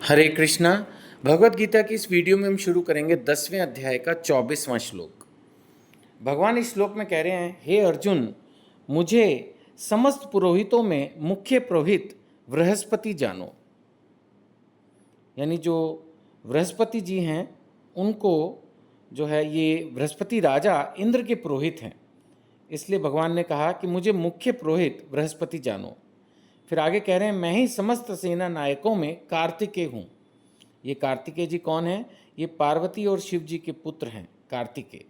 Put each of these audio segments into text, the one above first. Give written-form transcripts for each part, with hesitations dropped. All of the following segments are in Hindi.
हरे कृष्णा। भगवत गीता की इस वीडियो में हम शुरू करेंगे 10वें अध्याय का 24वां श्लोक। भगवान इस श्लोक में कह रहे हैं, हे अर्जुन, मुझे समस्त पुरोहितों में मुख्य पुरोहित बृहस्पति जानो। यानी जो बृहस्पति जी हैं उनको जो है, ये बृहस्पति राजा इंद्र के पुरोहित हैं, इसलिए भगवान ने कहा कि मुझे मुख्य पुरोहित बृहस्पति जानो। फिर आगे कह रहे हैं, मैं ही समस्त सेना नायकों में कार्तिकेय हूँ। ये कार्तिकेय जी कौन है? ये पार्वती और शिव जी के पुत्र हैं कार्तिकेय।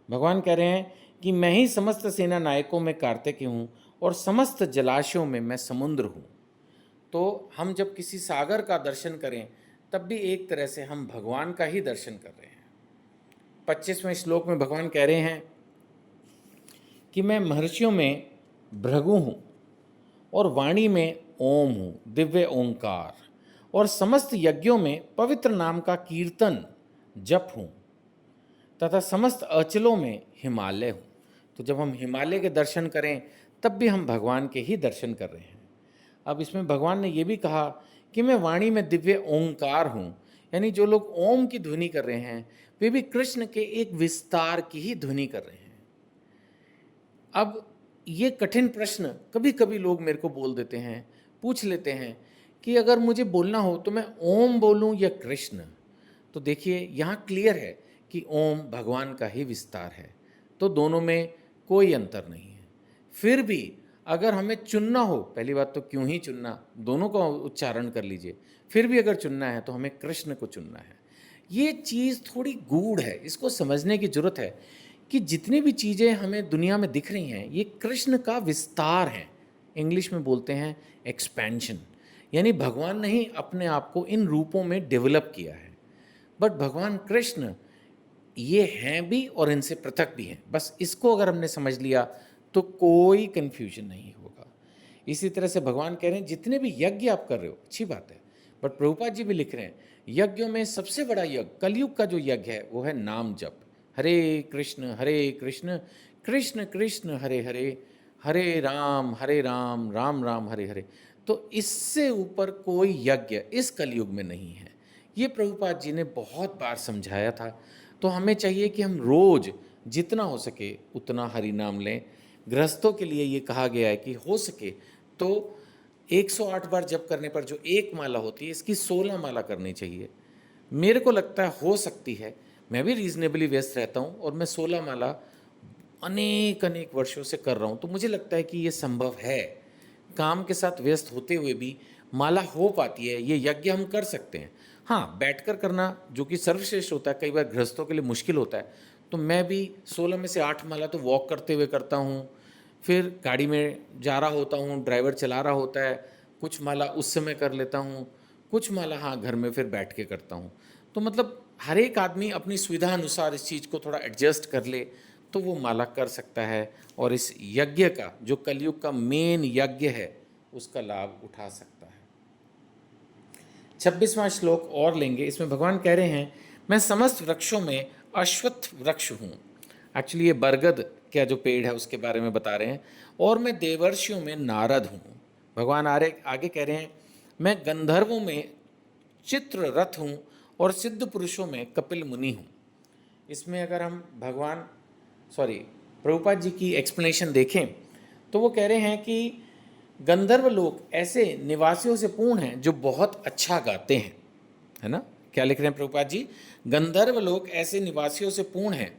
भगवान कह रहे हैं कि मैं ही समस्त सेना नायकों में कार्तिकेय हूँ और समस्त जलाशयों में मैं समुद्र हूँ। तो हम जब किसी सागर का दर्शन करें तब भी एक तरह से हम भगवान का ही दर्शन कर रहे हैं। 25वें श्लोक में भगवान कह रहे हैं कि मैं महर्षियों में भृगु हूँ और वाणी में ओम हूँ, दिव्य ओंकार, और समस्त यज्ञों में पवित्र नाम का कीर्तन जप हूँ, तथा समस्त अचलों में हिमालय हूँ। तो जब हम हिमालय के दर्शन करें तब भी हम भगवान के ही दर्शन कर रहे हैं। अब इसमें भगवान ने ये भी कहा कि मैं वाणी में दिव्य ओंकार हूँ, यानी जो लोग ओम की ध्वनि कर रहे हैं वे भी कृष्ण के एक विस्तार की ही ध्वनि कर रहे हैं। अब ये कठिन प्रश्न कभी कभी लोग मेरे को बोल देते हैं, पूछ लेते हैं कि अगर मुझे बोलना हो तो मैं ओम बोलूं या कृष्ण। तो देखिए, यहाँ क्लियर है कि ओम भगवान का ही विस्तार है, तो दोनों में कोई अंतर नहीं है। फिर भी अगर हमें चुनना हो, पहली बात तो क्यों ही चुनना, दोनों का उच्चारण कर लीजिए। फिर भी अगर चुनना है तो हमें कृष्ण को चुनना है। ये चीज़ थोड़ी गूढ़ है, इसको समझने की जरूरत है कि जितनी भी चीज़ें हमें दुनिया में दिख रही हैं ये कृष्ण का विस्तार है। इंग्लिश में बोलते हैं एक्सपेंशन, यानी भगवान ने ही अपने आप को इन रूपों में डेवलप किया है। बट भगवान कृष्ण ये हैं भी और इनसे पृथक भी हैं। बस इसको अगर हमने समझ लिया तो कोई कन्फ्यूजन नहीं होगा। इसी तरह से भगवान कह रहे हैं जितने भी यज्ञ आप कर रहे हो अच्छी बात है, बट प्रभुपाद जी भी लिख रहे हैं यज्ञों में सबसे बड़ा यज्ञ, कलयुग का जो यज्ञ है वो है नाम जप। हरे कृष्ण कृष्ण कृष्ण हरे हरे, हरे राम राम राम हरे हरे। तो इससे ऊपर कोई यज्ञ इस कलयुग में नहीं है। ये प्रभुपाद जी ने बहुत बार समझाया था। तो हमें चाहिए कि हम रोज जितना हो सके उतना हरि नाम लें। गृहस्थों के लिए ये कहा गया है कि हो सके तो 108 बार जप करने पर जो एक माला होती है इसकी 16 माला करनी चाहिए। मेरे को लगता है हो सकती है, मैं भी रीजनेबली व्यस्त रहता हूँ और मैं 16 माला अनेक अनेक वर्षों से कर रहा हूँ, तो मुझे लगता है कि ये संभव है। काम के साथ व्यस्त होते हुए भी माला हो पाती है, ये यज्ञ हम कर सकते हैं। हाँ, बैठकर करना जो कि सर्वश्रेष्ठ होता है, कई बार गृहस्थों के लिए मुश्किल होता है। तो मैं भी 16 में से 8 माला तो वॉक करते हुए करता हूँ, फिर गाड़ी में जा रहा होता हूँ, ड्राइवर चला रहा होता है, कुछ माला उस समय कर लेता हूँ, कुछ माला हाँ घर में फिर बैठ के करता हूँ। तो मतलब हर एक आदमी अपनी सुविधा अनुसार इस चीज़ को थोड़ा एडजस्ट कर ले तो वो माला कर सकता है और इस यज्ञ का, जो कलयुग का मेन यज्ञ है, उसका लाभ उठा सकता है। 26वां श्लोक और लेंगे। इसमें भगवान कह रहे हैं मैं समस्त वृक्षों में अश्वत्थ वृक्ष हूँ। एक्चुअली ये बरगद का जो पेड़ है उसके बारे में बता रहे हैं। और मैं देवर्षियों में नारद हूँ। भगवान आगे कह रहे हैं मैं गंधर्वों में चित्ररथ हूँ और सिद्ध पुरुषों में कपिल मुनि हूँ। इसमें अगर हम प्रभुपाद जी की एक्सप्लेनेशन देखें तो वो कह रहे हैं कि गंधर्व लोग ऐसे निवासियों से पूर्ण हैं जो बहुत अच्छा गाते हैं, है ना। क्या लिख रहे हैं प्रभुपाद जी? गंधर्व लोग ऐसे निवासियों से पूर्ण हैं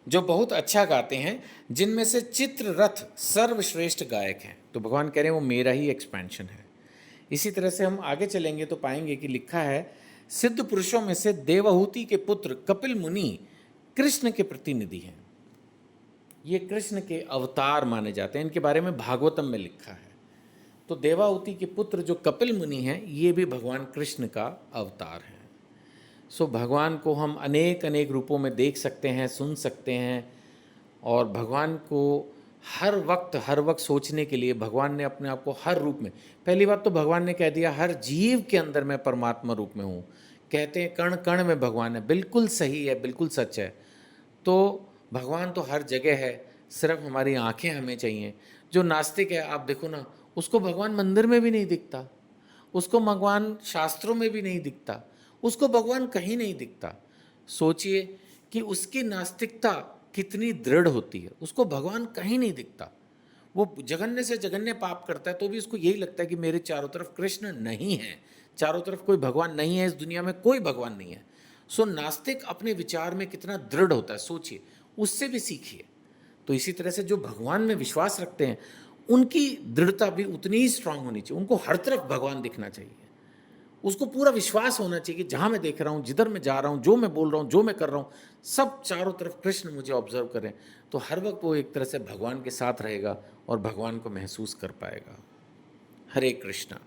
जो बहुत अच्छा गाते हैं, जिनमें से चित्ररथ सर्वश्रेष्ठ गायक हैं। तो भगवान कह रहे हैं वो मेरा ही एक्सपेंशन है। इसी तरह से हम आगे चलेंगे तो पाएंगे कि लिखा है सिद्ध पुरुषों में से देवहूति के पुत्र कपिल मुनि कृष्ण के प्रतिनिधि हैं। ये कृष्ण के अवतार माने जाते हैं, इनके बारे में भागवतम में लिखा है। तो देवाहुति के पुत्र जो कपिल मुनि हैं ये भी भगवान कृष्ण का अवतार है। सो भगवान को हम अनेक अनेक रूपों में देख सकते हैं, सुन सकते हैं, और भगवान को हर वक्त सोचने के लिए भगवान ने अपने आप को हर रूप में, पहली बात तो भगवान ने कह दिया हर जीव के अंदर मैं परमात्मा रूप में हूँ। कहते हैं कण कण में भगवान है, बिल्कुल सही है, बिल्कुल सच है। तो भगवान तो हर जगह है, सिर्फ हमारी आंखें हमें चाहिए। जो नास्तिक है आप देखो ना, उसको भगवान मंदिर में भी नहीं दिखता, उसको भगवान शास्त्रों में भी नहीं दिखता, उसको भगवान कहीं नहीं दिखता। सोचिए कि उसकी नास्तिकता कितनी दृढ़ होती है, उसको भगवान कहीं नहीं दिखता। वो जघन्य से जघन्य पाप करता है तो भी उसको यही लगता है कि मेरे चारों तरफ कृष्ण नहीं है, चारों तरफ कोई भगवान नहीं है, इस दुनिया में कोई भगवान नहीं है। सो नास्तिक अपने विचार में कितना दृढ़ होता है, सोचिए, उससे भी सीखिए। तो इसी तरह से जो भगवान में विश्वास रखते हैं उनकी दृढ़ता भी उतनी ही स्ट्रांग होनी चाहिए। उनको हर तरफ भगवान दिखना चाहिए, उसको पूरा विश्वास होना चाहिए कि जहाँ मैं देख रहा हूँ, जिधर मैं जा रहा हूँ, जो मैं बोल रहा हूँ, जो मैं कर रहा हूँ, सब चारों तरफ कृष्ण मुझे ऑब्जर्व करें। तो हर वक्त वो एक तरह से भगवान के साथ रहेगा और भगवान को महसूस कर पाएगा। हरे कृष्णा।